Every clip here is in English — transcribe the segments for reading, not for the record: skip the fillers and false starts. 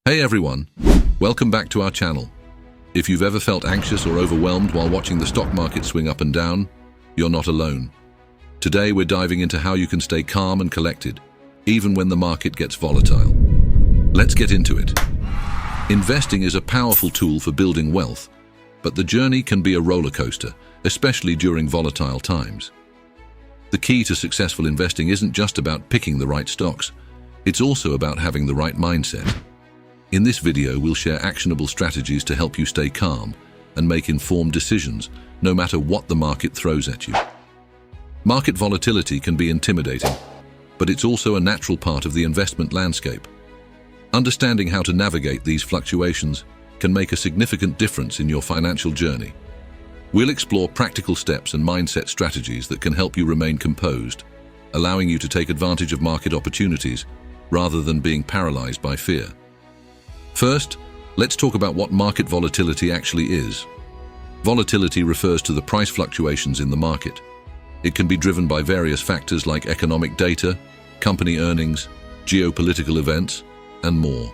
Hey everyone, welcome back to our channel. If you've ever felt anxious or overwhelmed while watching the stock market swing up and down, you're not alone. Today we're diving into how you can stay calm and collected, even when the market gets volatile. Let's get into it. Investing is a powerful tool for building wealth, but the journey can be a roller coaster, especially during volatile times. The key to successful investing isn't just about picking the right stocks, it's also about having the right mindset. In this video, we'll share actionable strategies to help you stay calm and make informed decisions, no matter what the market throws at you. Market volatility can be intimidating, but it's also a natural part of the investment landscape. Understanding how to navigate these fluctuations can make a significant difference in your financial journey. We'll explore practical steps and mindset strategies that can help you remain composed, allowing you to take advantage of market opportunities rather than being paralyzed by fear. First, let's talk about what market volatility actually is. Volatility refers to the price fluctuations in the market. It can be driven by various factors like economic data, company earnings, geopolitical events, and more.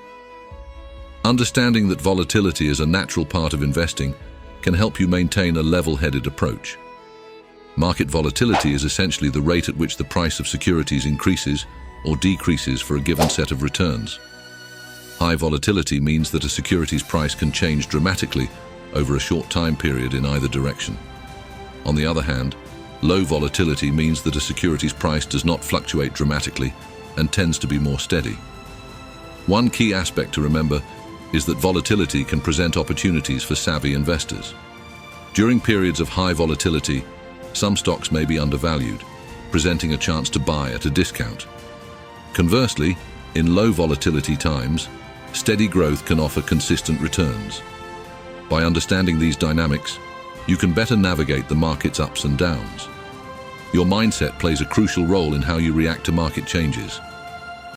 Understanding that volatility is a natural part of investing can help you maintain a level-headed approach. Market volatility is essentially the rate at which the price of securities increases or decreases for a given set of returns. High volatility means that a security's price can change dramatically over a short time period in either direction. On the other hand, low volatility means that a security's price does not fluctuate dramatically and tends to be more steady. One key aspect to remember is that volatility can present opportunities for savvy investors. During periods of high volatility, some stocks may be undervalued, presenting a chance to buy at a discount. Conversely, in low volatility times, steady growth can offer consistent returns. By understanding these dynamics, you can better navigate the market's ups and downs. Your mindset plays a crucial role in how you react to market changes.